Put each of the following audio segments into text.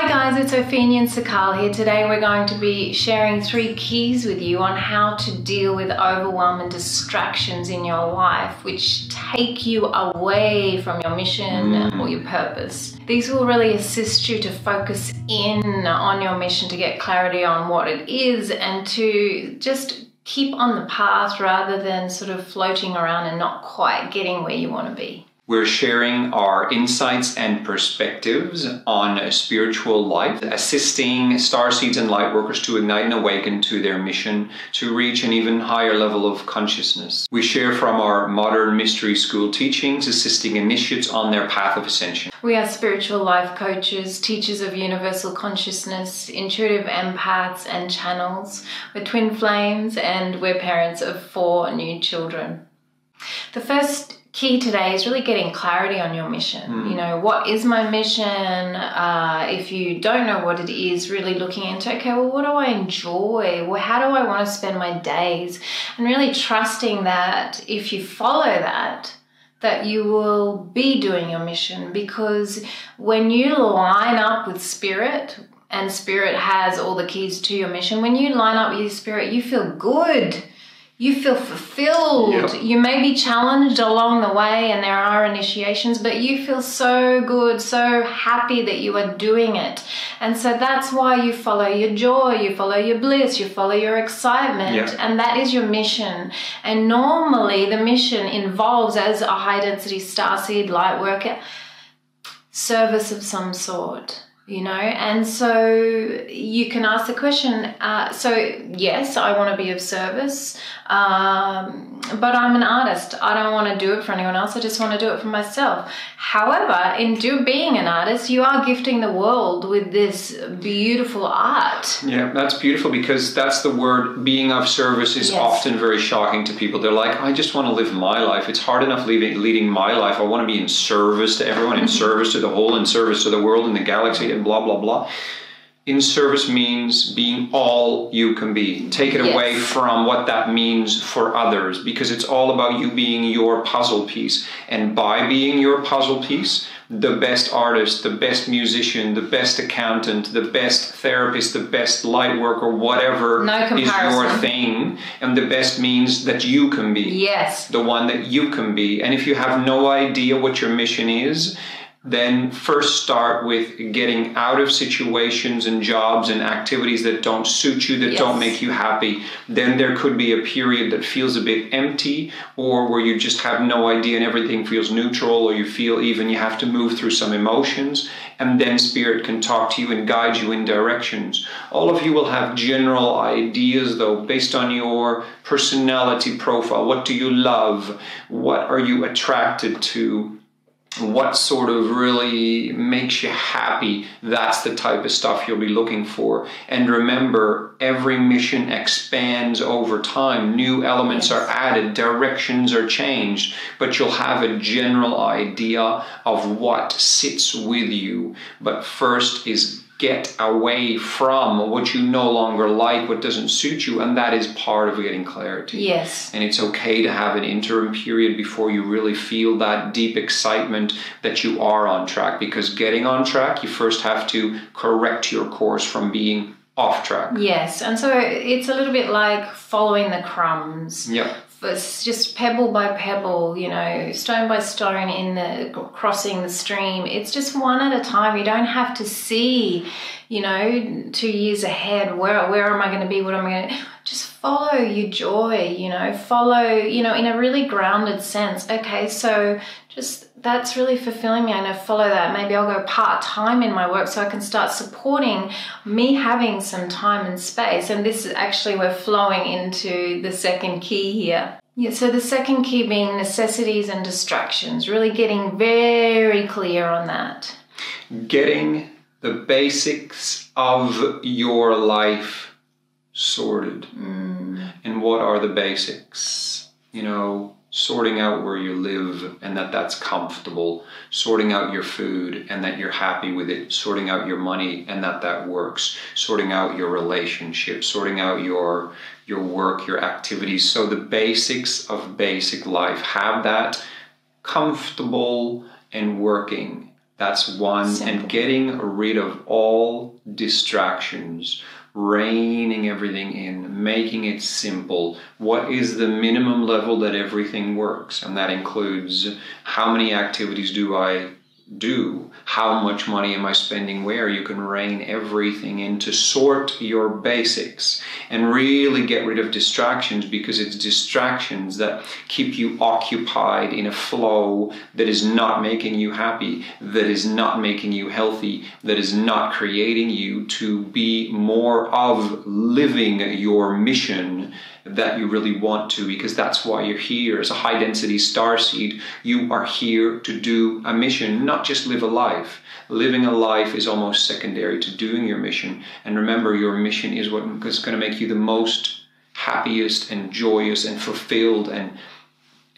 Hi guys, it's Opheana Sikaal here. Today we're going to be sharing 3 keys with you on how to deal with overwhelm and distractions in your life which take you away from your mission or your purpose. These will really assist you to focus in on your mission, to get clarity on what it is, and to just keep on the path rather than sort of floating around and not quite getting where you want to be. We're sharing our insights and perspectives on spiritual life, assisting starseeds and lightworkers to ignite and awaken to their mission to reach an even higher level of consciousness. We share from our modern mystery school teachings, assisting initiates on their path of ascension. We are spiritual life coaches, teachers of universal consciousness, intuitive empaths and channels. We're twin flames and we're parents of 4 new children. The first key today is really getting clarity on your mission. You know, what is my mission? If you don't know what it is, really looking into, okay, well, what do I enjoy? Well, how do I want to spend my days? And really trusting that if you follow that you will be doing your mission. Because when you line up with spirit, and spirit has all the keys to your mission, when you line up with your spirit, you feel good. You feel fulfilled. Yep. You may be challenged along the way and there are initiations, but you feel so good, so happy that you are doing it. And so that's why you follow your joy, you follow your bliss, you follow your excitement, yep. And that is your mission. And normally the mission involves, as a high density starseed lightworker, service of some sort. You know, and so you can ask the question, so yes, I want to be of service, but I'm an artist. I don't want to do it for anyone else. I just want to do it for myself. However, in being an artist, you are gifting the world with this beautiful art. Yeah, that's beautiful, because that's the word. Being of service is often very shocking to people. They're like, I just want to live my life. It's hard enough leading my life. I want to be in service to everyone, in service to the whole, in service to the world and the galaxy, and blah, blah, blah. In service means being all you can be. Take it away from what that means for others, because it's all about you being your puzzle piece. And by being your puzzle piece, the best artist, the best musician, the best accountant, the best therapist, the best light worker, whatever is your thing. And the best means that you can be. Yes. The one that you can be. And if you have no idea what your mission is, then first start with getting out of situations and jobs and activities that don't suit you, that don't make you happy. Then there could be a period that feels a bit empty, or where you just have no idea and everything feels neutral, or you feel even you have to move through some emotions. And then spirit can talk to you and guide you in directions. All of you will have general ideas, though, based on your personality profile. What do you love? What are you attracted to? What sort of really makes you happy? That's the type of stuff you'll be looking for. And remember, every mission expands over time. New elements are added, directions are changed, but you'll have a general idea of what sits with you. But first is get away from what you no longer like, what doesn't suit you, and that is part of getting clarity. Yes. And it's okay to have an interim period before you really feel that deep excitement that you are on track, because getting on track, you first have to correct your course from being off track. Yes, and so it's a little bit like following the crumbs. Yep. It's just pebble by pebble, you know, stone by stone crossing the stream. It's just one at a time. You don't have to see, you know, 2 years ahead. Where am I going to be? What am I going to... Just follow your joy, you know, follow, you know, in a really grounded sense. Okay, so just that's really fulfilling me. I'm going to follow that. Maybe I'll go part-time in my work so I can start supporting me having some time and space. And this is actually, we're flowing into the second key here. Yeah, so the second key being necessities and distractions, really getting very clear on that. Getting the basics of your life sorted. And what are the basics? You know, sorting out where you live and that's comfortable, sorting out your food and that you're happy with it, sorting out your money and that works, sorting out your relationships, sorting out your work, your activities. So the basics of basic life, have that comfortable and working. That's one. Simple. And getting rid of all distractions, reining everything in, making it simple. What is the minimum level that everything works? And that includes how many activities do I do? How much money am I spending where? You can rein everything in to sort your basics and really get rid of distractions, because it's distractions that keep you occupied in a flow that is not making you happy, that is not making you healthy, that is not creating you to be more of living your mission that you really want to, because that's why you're here. As a high density starseed, you are here to do a mission, not just live a life. Living a life is almost secondary to doing your mission. And remember, your mission is what is going to make you the most happiest and joyous and fulfilled and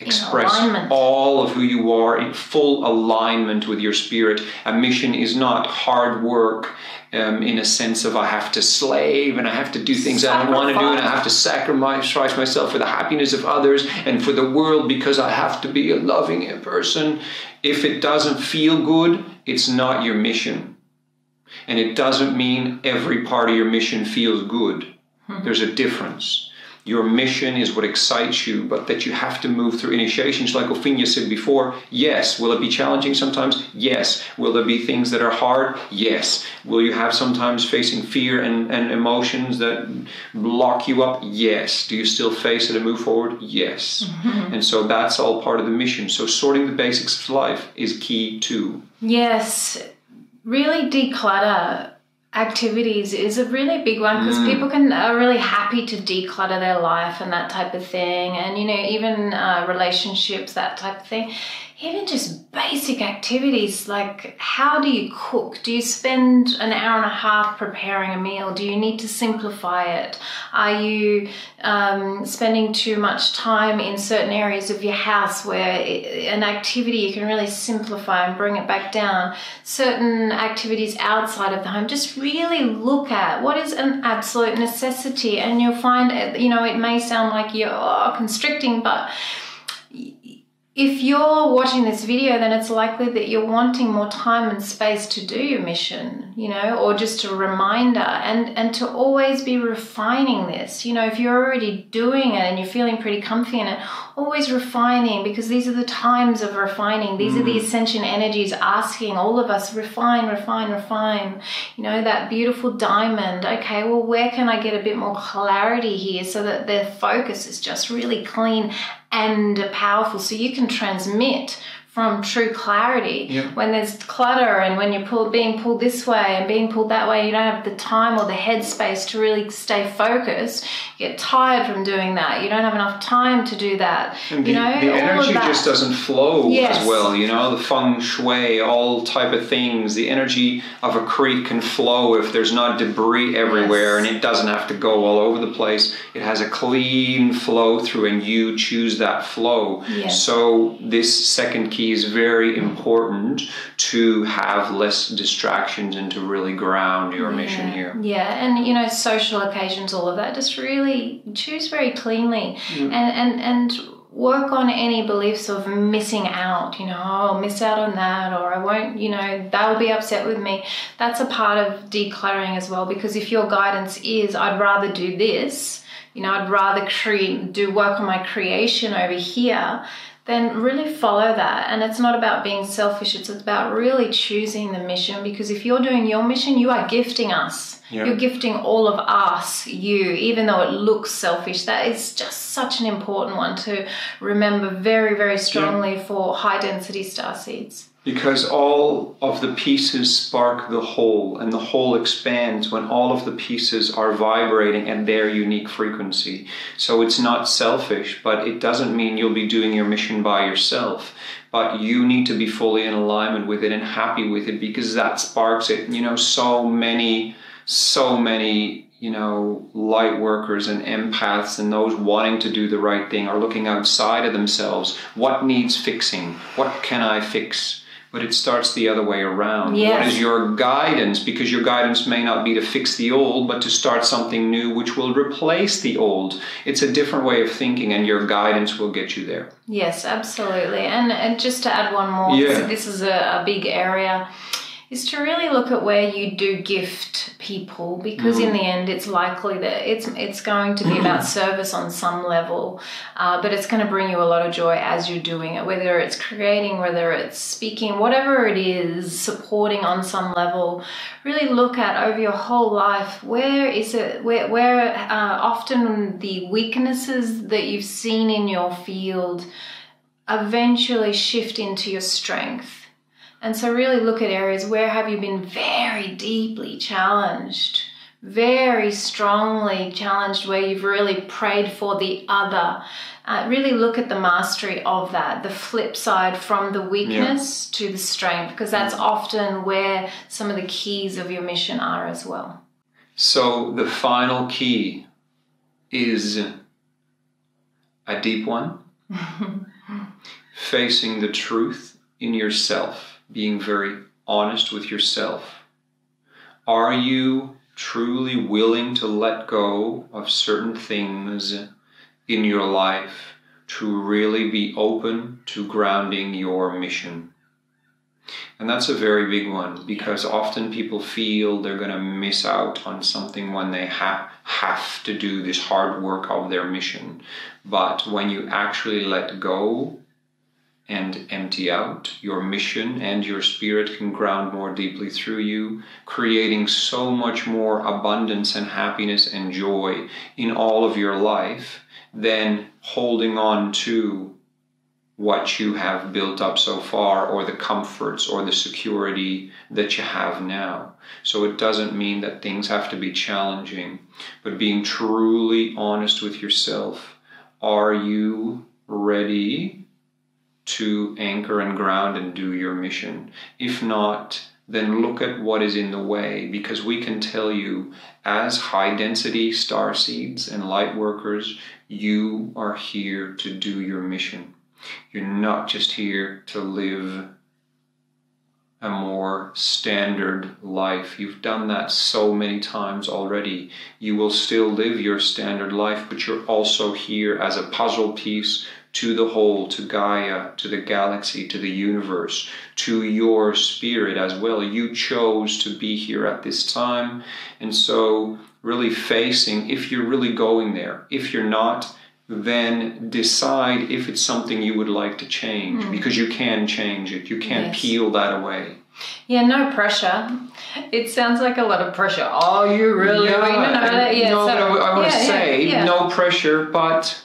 express all of who you are in full alignment with your spirit. A mission is not hard work in a sense of I have to slave and I have to do things I don't want to do, and I have to sacrifice myself for the happiness of others and for the world because I have to be a loving person. If it doesn't feel good, it's not your mission. And it doesn't mean every part of your mission feels good. There's a difference. Your mission is what excites you, but that you have to move through initiations. Like Opheana said before, yes. Will it be challenging sometimes? Yes. Will there be things that are hard? Yes. Will you have sometimes facing fear and emotions that lock you up? Yes. Do you still face it and move forward? Yes. And so that's all part of the mission. So sorting the basics of life is key too. Yes. Really declutter activities is a really big one, because people are really happy to declutter their life and that type of thing, and even relationships, that type of thing. Even just basic activities like, how do you cook? Do you spend an hour and a half preparing a meal? Do you need to simplify it? Are you spending too much time in certain areas of your house where an activity you can really simplify and bring it back down? Certain activities outside of the home, just really look at what is an absolute necessity, and you'll find, it may sound like you're constricting, but if you're watching this video, then it's likely that you're wanting more time and space to do your mission, or just a reminder, and to always be refining this. If you're already doing it and you're feeling pretty comfy in it, always refining, because these are the times of refining. These are the ascension energies asking all of us, refine, refine, refine. That beautiful diamond. Okay, well, where can I get a bit more clarity here so that their focus is just really clean and powerful, so you can transmit from true clarity. When there's clutter and when you're being pulled this way and being pulled that way, you don't have the time or the headspace to really stay focused. You get tired from doing that. You don't have enough time to do that. And the energy just doesn't flow as well. The feng shui, all type of things. The energy of a creek can flow if there's not debris everywhere, and it doesn't have to go all over the place. It has a clean flow through, and you choose that flow. So this second key is very important, to have less distractions and to really ground your mission here. And social occasions, all of that, just really choose very cleanly, and work on any beliefs of missing out. I'll miss out on that, or I won't, they'll be upset with me. That's a part of decluttering as well, because if your guidance is, I'd rather do this, I'd rather do work on my creation over here, then really follow that. And it's not about being selfish, it's about really choosing the mission, because if you're doing your mission, you are gifting us. You're gifting all of us, even though it looks selfish. That is just such an important one to remember very, very strongly for high density starseeds. Because all of the pieces spark the whole, and the whole expands when all of the pieces are vibrating at their unique frequency. So it's not selfish, but it doesn't mean you'll be doing your mission by yourself. But you need to be fully in alignment with it and happy with it, because that sparks it. So many light workers and empaths and those wanting to do the right thing are looking outside of themselves. What needs fixing? What can I fix? But it starts the other way around. Yes. What is your guidance? Because your guidance may not be to fix the old, but to start something new which will replace the old. It's a different way of thinking, and your guidance will get you there. Yes, absolutely. And just to add one more, this is a big area, is to really look at where you do gift people, because in the end it's likely that it's going to be about service on some level, but it's going to bring you a lot of joy as you're doing it, whether it's creating, whether it's speaking, whatever it is, supporting on some level. Really look at over your whole life, where often the weaknesses that you've seen in your field eventually shift into your strength. And so really look at areas where have you been very deeply challenged, very strongly challenged, where you've really prayed for the other. Really look at the mastery of that, the flip side from the weakness to the strength, because that's often where some of the keys of your mission are as well. So the final key is a deep one, facing the truth in yourself. Being very honest with yourself. Are you truly willing to let go of certain things in your life to really be open to grounding your mission? And that's a very big one, because often people feel they're going to miss out on something when they have to do this hard work of their mission. But when you actually let go and empty out, your mission and your spirit can ground more deeply through you, creating so much more abundance and happiness and joy in all of your life than holding on to what you have built up so far, or the comforts or the security that you have now. So it doesn't mean that things have to be challenging, but being truly honest with yourself. Are you ready to anchor and ground and do your mission? If not, then look at what is in the way, because we can tell you, as high density starseeds and lightworkers, you are here to do your mission. You're not just here to live a more standard life. You've done that so many times already. You will still live your standard life, but you're also here as a puzzle piece to the whole, to Gaia, to the galaxy, to the universe, to your spirit as well. You chose to be here at this time. And so really facing, if you're really going there. If you're not, then decide if it's something you would like to change, because you can change it. You can't peel that away. Yeah, no pressure. It sounds like a lot of pressure. Oh, you really want to know that? Yeah, no, so, but I want to say no pressure, but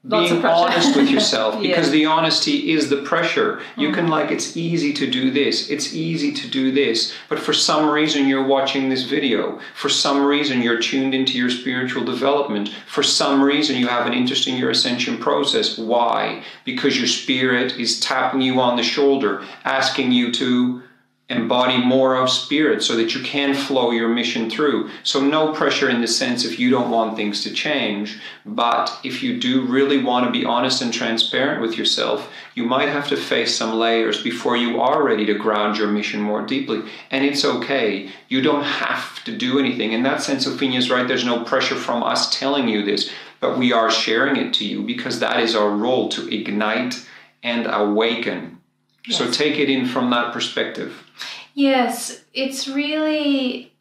being honest with yourself, because the honesty is the pressure. You can it's easy to do this, it's easy to do this, but for some reason you're watching this video, for some reason you're tuned into your spiritual development, for some reason you have an interest in your ascension process. Why? Because your spirit is tapping you on the shoulder, asking you to embody more of spirit so that you can flow your mission through. So no pressure in the sense if you don't want things to change, but if you do really want to be honest and transparent with yourself, you might have to face some layers before you are ready to ground your mission more deeply. And it's okay. You don't have to do anything. In that sense, Opheana is right. There's no pressure from us telling you this, but we are sharing it to you because that is our role, to ignite and awaken. Yes. So take it in from that perspective. Yes, it's really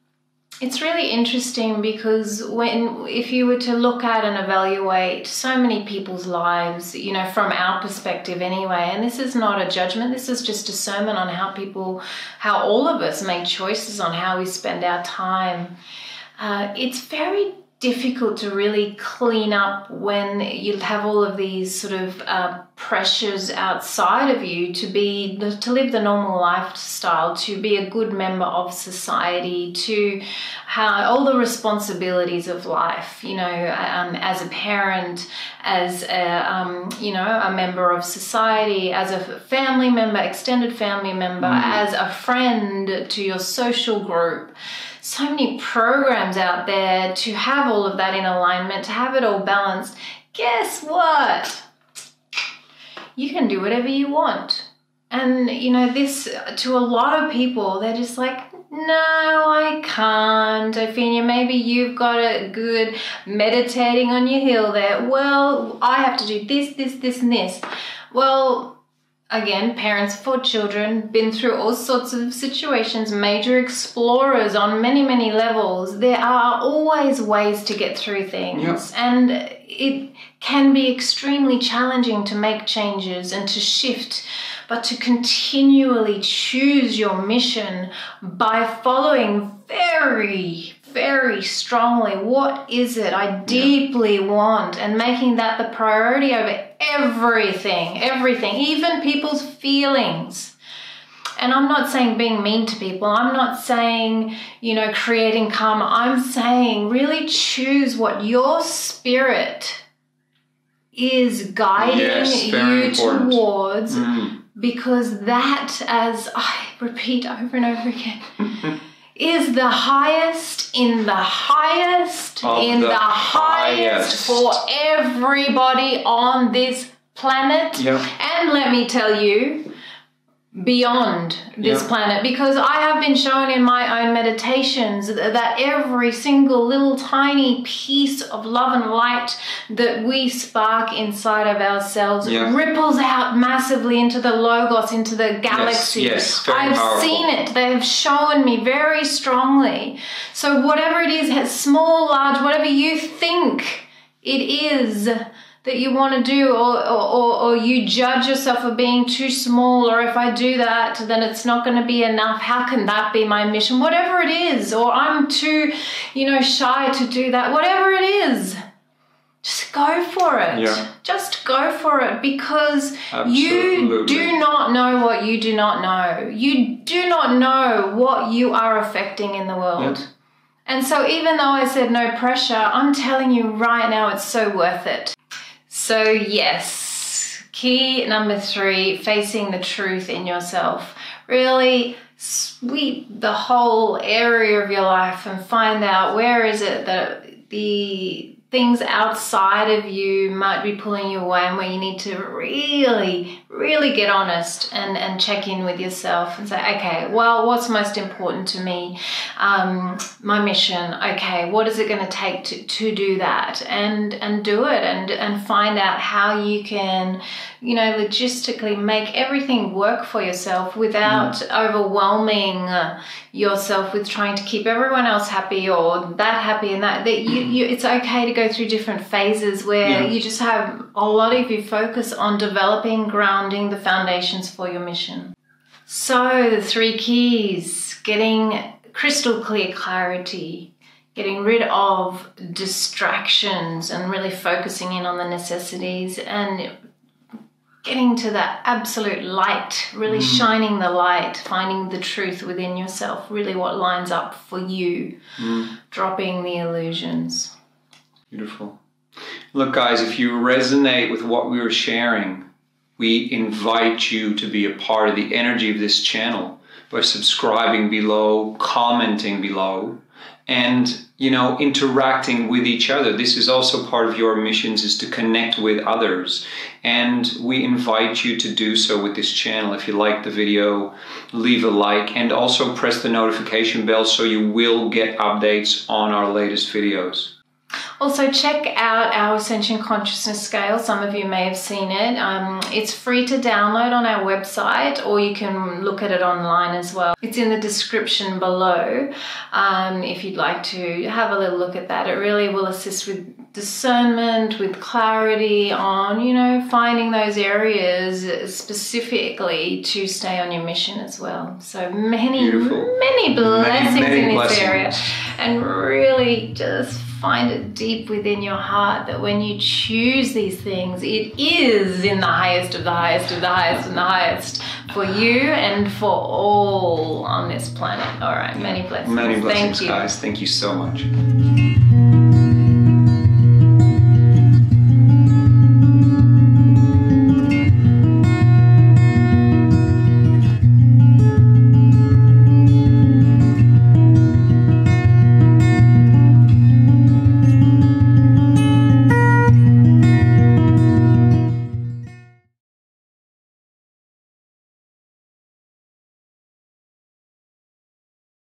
interesting, because if you were to look at and evaluate so many people's lives, from our perspective anyway, and this is not a judgment, this is just a sermon on how all of us make choices on how we spend our time. It's very difficult to really clean up when you have all of these sort of pressures outside of you to live the normal lifestyle, to be a good member of society, to all the responsibilities of life, as a parent, as a member of society, as a family member, extended family member, as a friend to your social group. So many programs out there to have all of that in alignment, to have it all balanced. Guess what? You can do whatever you want. And, you know, this, to a lot of people, they're just like, no, I can't. Opheana, maybe you've got it good meditating on your hill there. Well, I have to do this, this, this, and this. Well, again, parents for children, been through all sorts of situations, major explorers on many, many levels. There are always ways to get through things. Yep. And it can be extremely challenging to make changes and to shift, but to continually choose your mission by following very, very strongly what is it I deeply want, and making that the priority over everything, even people's feelings. And I'm not saying being mean to people. I'm not saying, you know, creating karma. I'm saying really choose what your spirit is guiding you towards. Because that, as I repeat over and over again, is the highest in the highest in the highest for everybody on this planet. And let me tell you, beyond this planet, because I have been shown in my own meditations that every single little tiny piece of love and light that we spark inside of ourselves ripples out massively into the logos, into the galaxy. I've powerful. Seen it. They have shown me very strongly. So whatever it is, small, large, whatever you think it is that you want to do, or you judge yourself for being too small, or if I do that, then it's not going to be enough. How can that be my mission? Whatever it is, or I'm too, you know, shy to do that. Whatever it is, just go for it. Just go for it, because you do not know what you do not know. You do not know what you are affecting in the world. And so even though I said no pressure, I'm telling you right now, it's so worth it. So yes, key number 3, facing the truth in yourself. Really sweep the whole area of your life and find out where is it that the things outside of you might be pulling you away, and where you need to really, really get honest and check in with yourself and say, okay, well, what's most important to me? My mission. Okay, what is it going to take to do that? And do it, and find out how you can, you know, logistically make everything work for yourself without overwhelming yourself with trying to keep everyone else happy or that happy, and that you it's okay to go through different phases where you just have a lot of you focus on developing, grounding the foundations for your mission. So the 3 keys: getting crystal clear clarity, getting rid of distractions and really focusing in on the necessities, and getting to that absolute light, really shining the light, finding the truth within yourself, really what lines up for you, dropping the illusions. Beautiful. Look, guys, if you resonate with what we were sharing, we invite you to be a part of the energy of this channel by subscribing below, commenting below, and, you know, interacting with each other. This is also part of your missions, is to connect with others. And we invite you to do so with this channel. If you like the video, leave a like, and also press the notification bell so you will get updates on our latest videos. Also, check out our Ascension Consciousness Scale. Some of you may have seen it. It's free to download on our website, or you can look at it online as well. It's in the description below if you'd like to have a little look at that. It really will assist with discernment, with clarity on, you know, finding those areas specifically to stay on your mission as well. So many blessings in this area, and really just find it deep within your heart that when you choose these things, it is in the highest of the highest of the highest and the highest for you and for all on this planet. All right, many blessings. Many blessings, Thank you. Guys. Thank you so much.